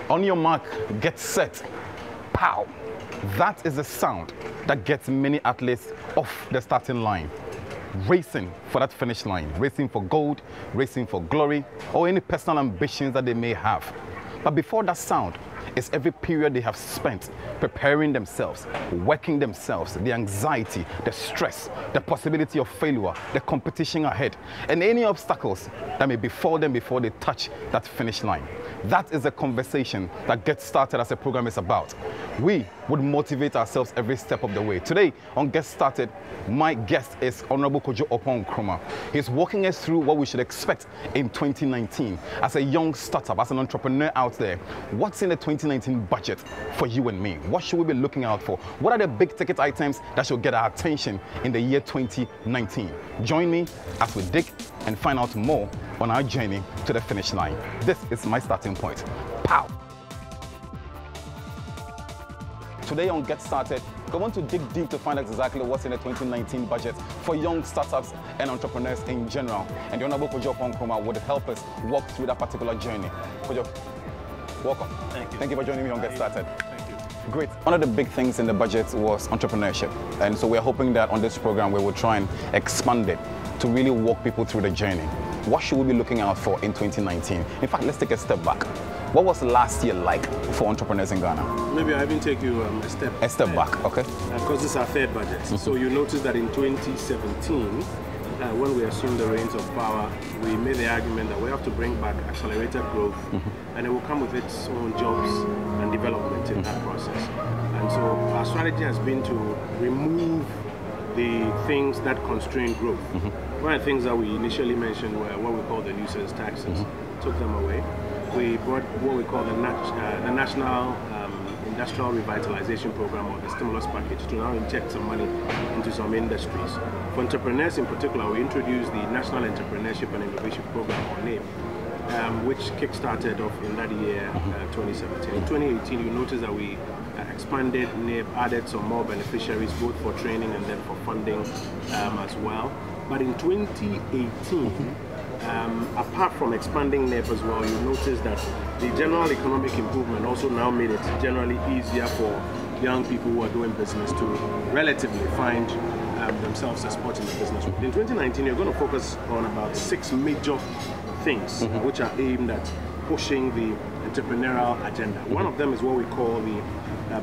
On your mark, get set, pow. That is the sound that gets many athletes off the starting line, racing for that finish line, racing for gold, racing for glory, or any personal ambitions that they may have. But before that sound is every period they have spent preparing themselves, working themselves, the anxiety, the stress, the possibility of failure, the competition ahead, and any obstacles that may befall them before they touch that finish line. That is the conversation that Get Started as a program is about. We would motivate ourselves every step of the way. Today on Get Started, my guest is Honorable Kojo Oppong Nkumah. He's walking us through what we should expect in 2019 as a young startup, as an entrepreneur out there. What's in the 2019 budget for you and me? What should we be looking out for? What are the big ticket items that should get our attention in the year 2019? Join me as we dig and find out more on our journey to the finish line. This is my starting point. Pow! Today on Get Started, we want to dig deep to find out exactly what's in the 2019 budget for young startups and entrepreneurs in general. And the Honorable Kojo Oppong Nkumah would help us walk through that particular journey. Kojo, welcome. Thank you. Thank you for joining me on Get Started. Thank you. Great. One of the big things in the budget was entrepreneurship. And so we're hoping that on this program we will try and expand it to really walk people through the journey. What should we be looking out for in 2019? In fact, let's take a step back. What was last year like for entrepreneurs in Ghana? Maybe I even take you a step back, okay. Because this is our third budget. So you notice that in 2017, when we assumed the reins of power, we made the argument that we have to bring back accelerated growth, and it will come with its own jobs and development in that process. And so our strategy has been to remove the things that constrain growth. One of the things that we initially mentioned were what we call the nuisance taxes. Took them away. We brought what we call the National Industrial Revitalization Program, or the stimulus package, to now inject some money into some industries. For entrepreneurs in particular, we introduced the National Entrepreneurship and Innovation Program, or NAIP, which kick-started off in that year, 2017. In 2018, you notice that we expanded NAIP, added some more beneficiaries, both for training and then for funding as well. But in 2018, apart from expanding NAIP as well, you notice that the general economic improvement also now made it generally easier for young people who are doing business to relatively find themselves a spot in the business. In 2019, you're going to focus on about 6 major things which are aimed at pushing the entrepreneurial agenda. One of them is what we call the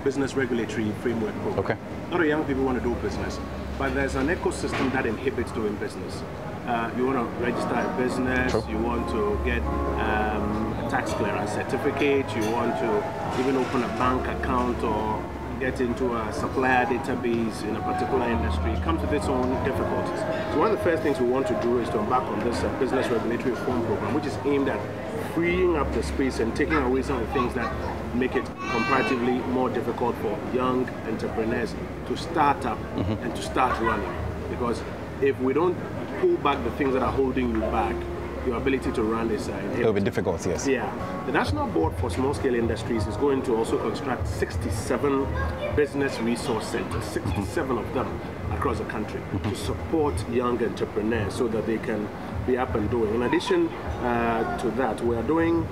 Business Regulatory Framework Program. Okay. A lot of young people want to do business, but there's an ecosystem that inhibits doing business. You want to register a business, you want to get a tax clearance certificate, you want to even open a bank account or get into a supplier database in a particular industry. It comes with its own difficulties. So one of the first things we want to do is to embark on this Business Regulatory Reform Program, which is aimed at freeing up the space and taking away some of the things that make it comparatively more difficult for young entrepreneurs to start up and to start running. Because if we don't pull back the things that are holding you back, your ability to run is inhibited. It'll be difficult, yes. Yeah. The National Board for Small-Scale Industries is going to also construct 67 business resource centers, 67 of them across the country, to support young entrepreneurs so that they can be up and doing. In addition to that, we are doing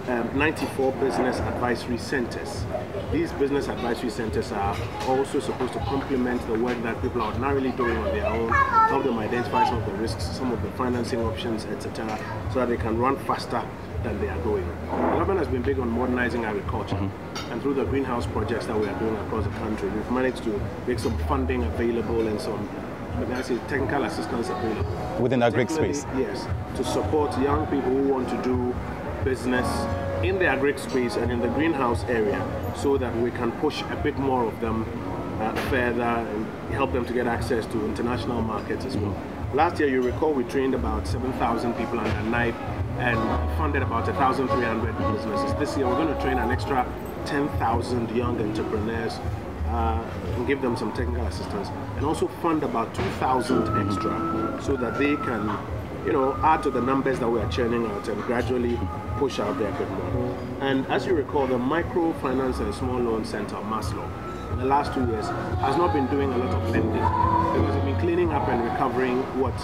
94 business advisory centers. These business advisory centers are also supposed to complement the work that people are ordinarily doing on their own, help them identify some of the risks, some of the financing options, etc., so that they can run faster than they are doing. The government has been big on modernizing agriculture, and through the greenhouse projects that we are doing across the country, we've managed to make some funding available and some technical assistance available. Within the agri space? Yes, to support young people who want to do business in the agri space and in the greenhouse area, so that we can push a bit more of them further and help them to get access to international markets as well. Last year, you recall, we trained about 7,000 people under NIPE and funded about 1,300 businesses. This year, we're going to train an extra 10,000 young entrepreneurs and give them some technical assistance, and also fund about 2,000 extra so that they can, add to the numbers that we are churning out and gradually push out there a bit more. And as you recall, the Microfinance and Small Loan Center, Maslow, in the last 2 years has not been doing a lot of lending because they've been cleaning up and recovering what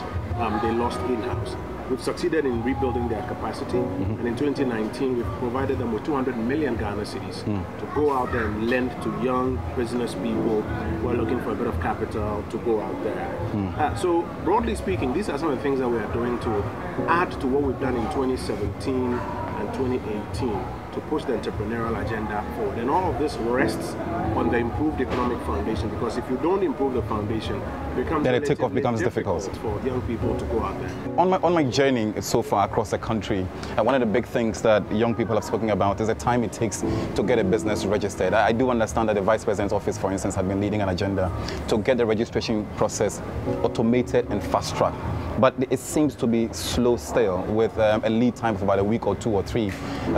they lost in-house. we've succeeded in rebuilding their capacity, and in 2019 we've provided them with 200 million Ghana cedis to go out there and lend to young business people who are looking for a bit of capital to go out there. So broadly speaking, these are some of the things that we are doing to add to what we've done in 2017 and 2018 to push the entrepreneurial agenda forward. And all of this rests on the improved economic foundation, because if you don't improve the foundation, then the takeoff becomes difficult for young people to go out there. On my journey so far across the country, one of the big things that young people have spoken about is the time it takes to get a business registered. I do understand that the Vice President's office, for instance, had been leading an agenda to get the registration process automated and fast-tracked. But it seems to be slow still, with a lead time of about a week or 2 or 3,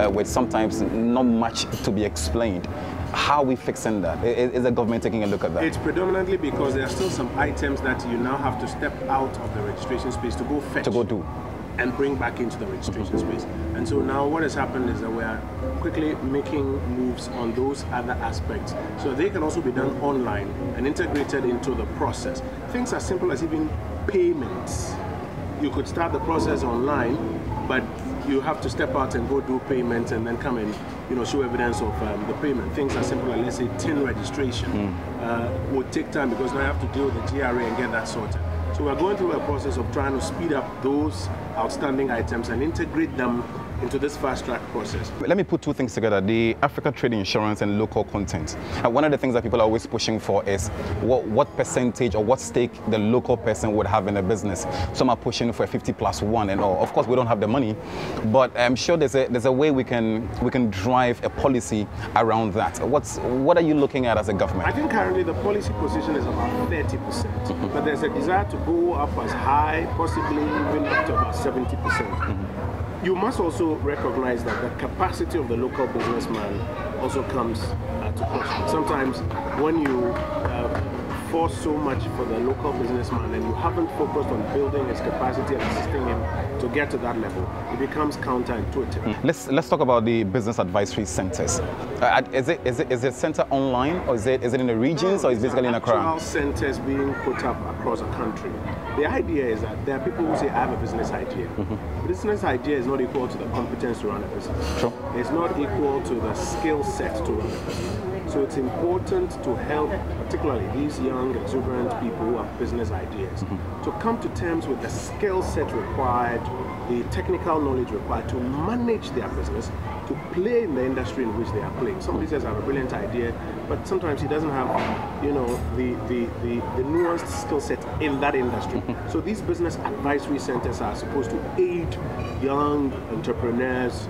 with sometimes not much to be explained. How are we fixing that? Is the government taking a look at that? It's predominantly because there are still some items that you now have to step out of the registration space to go fetch. To go do. And bring back into the registration space. And so now what has happened is that we are quickly making moves on those other aspects so they can also be done online and integrated into the process. Things as simple as even payments. You could start the process online, but you have to step out and go do payments and then come and show evidence of the payment. Things as simple as, let's say, TIN registration would take time, because now you have to deal with the GRA and get that sorted. So we're going through a process of trying to speed up those outstanding items and integrate them into this fast-track process. Let me put two things together, the Africa Trade Insurance and local content. One of the things that people are always pushing for is what percentage or what stake the local person would have in a business. Some are pushing for a 50+1 and all. Of course, we don't have the money, but I'm sure there's a way we can drive a policy around that. What are you looking at as a government? I think currently the policy position is about 30%, but there's a desire to go up as high, possibly even up to about 70%. You must also recognize that the capacity of the local businessman also comes to question. Sometimes when you force so much for the local businessman and you haven't focused on building his capacity and assisting him to get to that level, it becomes counterintuitive. Let's talk about the business advisory centers. Is the center online, or is it in the regions, or is it basically in Accra? Actual centers being put up across the country. The idea is that there are people who say, I have a business idea. Business idea is not equal to the competence to run a business. Sure. It's not equal to the skill set to run a business. So it's important to help, particularly these young, exuberant people who have business ideas, to come to terms with the skill set required, the technical knowledge required to manage their business, to play in the industry in which they are playing. Somebody says, I have a brilliant idea, but sometimes he doesn't have, the nuanced skill set in that industry. So these business advisory centers are supposed to aid young entrepreneurs,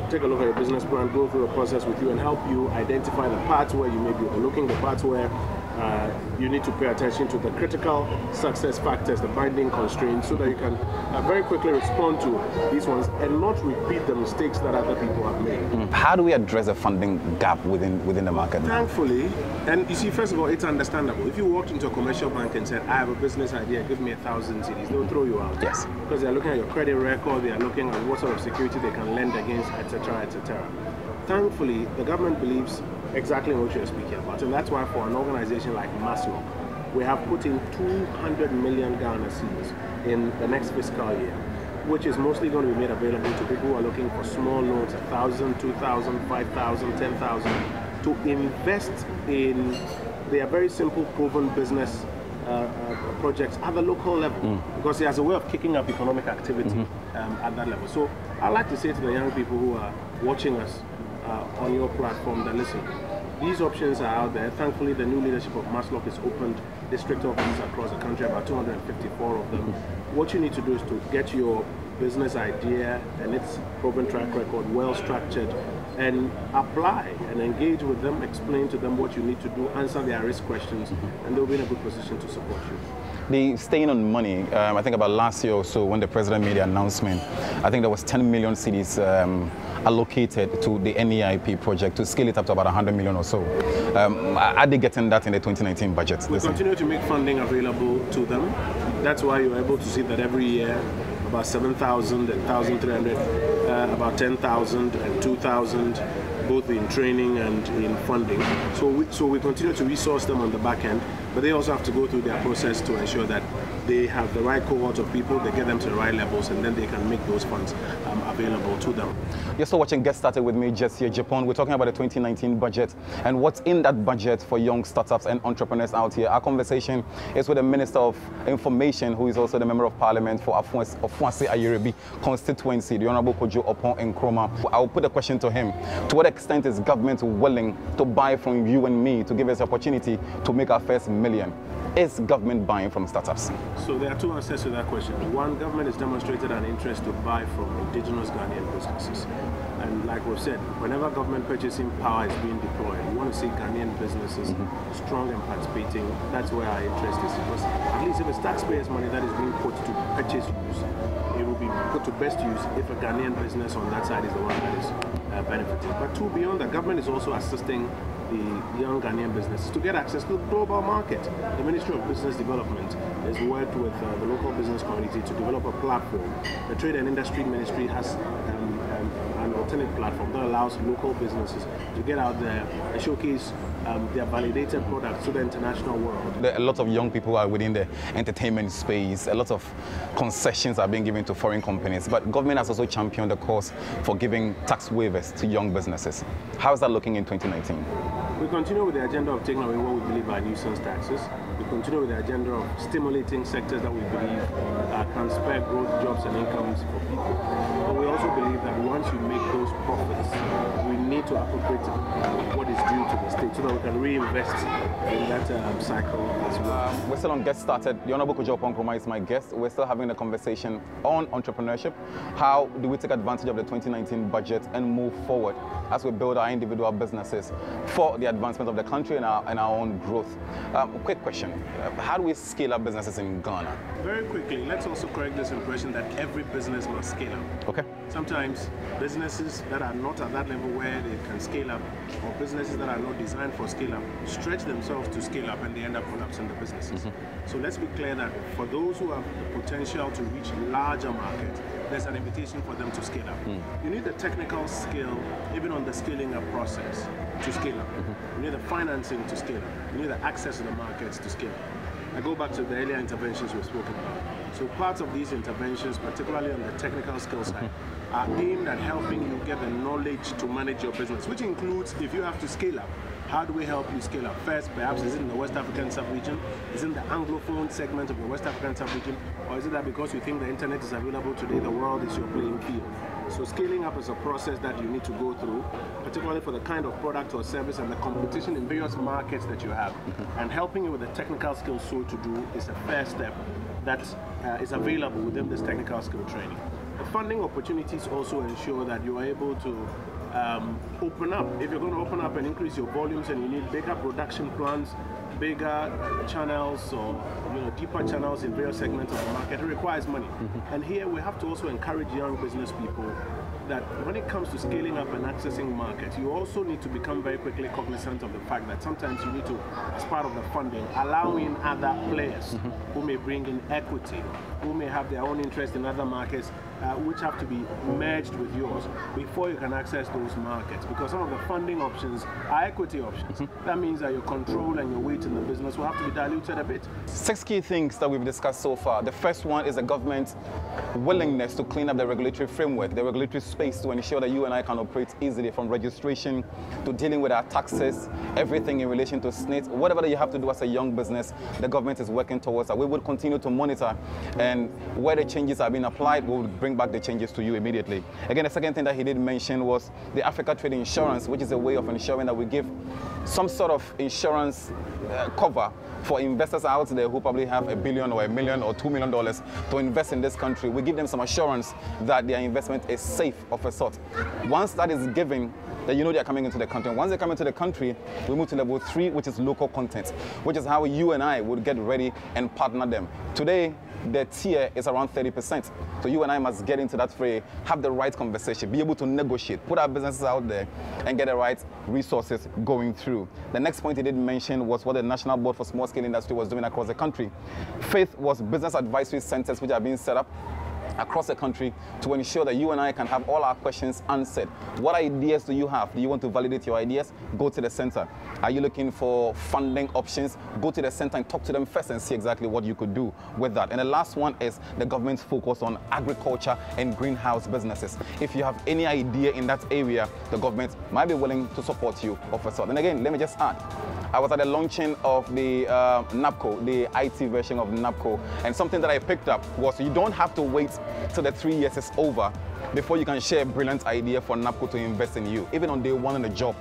take a look at your business plan, go through a process with you and help you identify the parts where you may be overlooking, the parts where you need to pay attention to the critical success factors, the binding constraints, so that you can very quickly respond to these ones and not repeat the mistakes that other people have made. How do we address the funding gap within the market? Thankfully, and you see, first of all, it's understandable. If you walked into a commercial bank and said, I have a business idea, give me 1,000 cedis, they'll throw you out. Yes. Because they're looking at your credit record, they are looking at what sort of security they can lend against, etc., etc. Thankfully, the government believes exactly what you're speaking about, and that's why for an organization like Maslow, we have put in 200 million Ghana cedis in the next fiscal year, which is mostly going to be made available to people who are looking for small loans, 1,000, 2,000, 5,000, 10,000, to invest in their very simple, proven business projects at the local level, because it has a way of kicking up economic activity at that level. So I'd like to say to the young people who are watching us on your platform that, listen, these options are out there. Thankfully, the new leadership of Maslow has opened district offices across the country, about 254 of them. What you need to do is to get your business idea and its proven track record well structured and apply and engage with them, explain to them what you need to do, answer their risk questions, and they'll be in a good position to support you. The staying on money, I think about last year or so when the president made the announcement, I think there was 10 million cedis allocated to the NEIP project to scale it up to about 100 million or so. Are they getting that in the 2019 budget? We continue to make funding available to them. That's why you're able to see that every year about 7,000 and 1,300, about 10,000 and 2,000, both in training and in funding. So we continue to resource them on the back end, but they also have to go through their process to ensure that they have the right cohort of people, they get them to the right levels, and then they can make those funds available to them. You're still watching Get Started with me, Jesse and Hon. We're talking about the 2019 budget and what's in that budget for young startups and entrepreneurs out here. Our conversation is with the Minister of Information, who is also the Member of Parliament for Ofoase Ayirebi constituency, the Honorable Kojo Oppong-Nkrumah. I'll put a question to him. To what extent is government willing to buy from you and me to give us the opportunity to make our first million? Is government buying from startups? So there are two answers to that question. One, government has demonstrated an interest to buy from indigenous Ghanaian businesses. And like we've said, whenever government purchasing power is being deployed, we want to see Ghanaian businesses strong and participating. That's where our interest is. Because at least if it's taxpayers' money that is being put to purchase use, it will be put to best use if a Ghanaian business on that side is the one that is benefiting. But two, beyond that, government is also assisting the young Ghanaian businesses to get access to the global market. The Ministry of Business Development has worked with the local business community to develop a platform. The Trade and Industry Ministry has an alternate platform that allows local businesses to get out there and showcase their validated products to the international world. A lot of young people are within the entertainment space. A lot of concessions are being given to foreign companies, but government has also championed the cause for giving tax waivers to young businesses. How is that looking in 2019? We continue with the agenda of taking away what we believe are nuisance taxes. We continue with the agenda of stimulating sectors that we believe can spur growth, jobs, and incomes for people. But we also believe that once you make those profits, we need to appropriate what is due to the state so that we can reinvest in that cycle as well. We're still on Get Started. The Honorable Kojo Oppong-Nkrumah is my guest. We're still having a conversation on entrepreneurship. How do we take advantage of the 2019 budget and move forward as we build our individual businesses for the advancement of the country and our own growth? Quick question. How do we scale up businesses in Ghana? Very quickly, let's also correct this impression that every business must scale up. Okay. Sometimes businesses that are not at that level where they can scale up, or businesses that are not designed for scale up, stretch themselves to scale up and they end up collapsing the businesses. So let's be clear that for those who have the potential to reach larger markets, there's an invitation for them to scale up. You need the technical skill, even on the scaling up process, to scale up. You need the financing to scale up. You need the access to the markets to scale up. I go back to the earlier interventions we've spoken about. So parts of these interventions, particularly on the technical skill side, are aimed at helping you get the knowledge to manage your business, which includes if you have to scale up. How do we help you scale up? First, perhaps is it in the West African sub-region? Is it in the Anglophone segment of the West African sub-region? Or is it that because you think the internet is available today, the world is your playing field? So scaling up is a process that you need to go through, particularly for the kind of product or service and the competition in various markets that you have. And helping you with the technical skills so to do is a first step that is available within this technical skill training. The funding opportunities also ensure that you are able to open up. If you're going to open up and increase your volumes and you need bigger production plans, bigger channels or deeper channels in various segments of the market, it requires money. And here we have to also encourage young business people that when it comes to scaling up and accessing markets, you also need to become very quickly cognizant of the fact that sometimes you need to, as part of the funding, allow in other players who may bring in equity, who may have their own interest in other markets, which have to be merged with yours before you can access those markets. Because some of the funding options are equity options. That means that your control and your weight in the business will have to be diluted a bit. 6 key things that we've discussed so far. The first one is the government's willingness to clean up the regulatory framework, the regulatory space to ensure that you and I can operate easily, from registration to dealing with our taxes, everything in relation to SNIT, whatever that you have to do as a young business, the government is working towards that. We will continue to monitor, and where the changes are being applied, we will bring back the changes to you immediately. Again, the second thing that he did mention was the Africa Trade Insurance, which is a way of ensuring that we give some sort of insurance cover for investors out there who probably have $1 billion or $1 million or $2 million to invest in this country. We give them some assurance that their investment is safe of a sort. Once that is given, then you know they're coming into the country. And once they come into the country, we move to level 3, which is local content, which is how you and I would get ready and partner them. Today, the tier is around 30%. So you and I must get into that fray, have the right conversation, be able to negotiate, put our businesses out there, and get the right resources going through. The next point he did mention was what the National Board for Small Scale Industry was doing across the country. Fifth was business advisory centers, which are being set up across the country to ensure that you and I can have all our questions answered. What ideas do you have? Do you want to validate your ideas? Go to the center. Are you looking for funding options? Go to the center and talk to them first and see exactly what you could do with that. And the last one is the government's focus on agriculture and greenhouse businesses. If you have any idea in that area, the government might be willing to support you of a sort. And again, let me just add, I was at the launching of the NAPCO, the IT version of NAPCO, and something that I picked up was you don't have to wait till the 3 years is over before you can share a brilliant idea for NAPCO to invest in you. Even on day one in the job,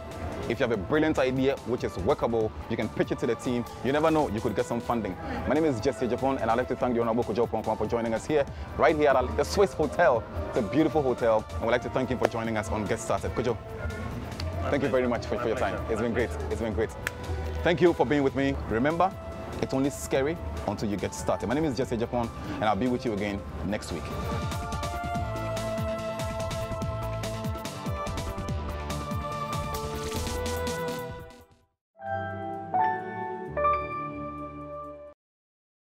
if you have a brilliant idea which is workable, you can pitch it to the team. You never know, you could get some funding. My name is Jesse and Hon, and I'd like to thank the Honorable Kojo Oppong-Nkumah for joining us here, right here at the Swiss Hotel. It's a beautiful hotel, and we'd like to thank him for joining us on Get Started. Kojo, thank you very much for your time. It's been great. It's been great. Thank you for being with me. Remember, it's only scary until you get started. My name is Jesse and Hon, and I'll be with you again next week.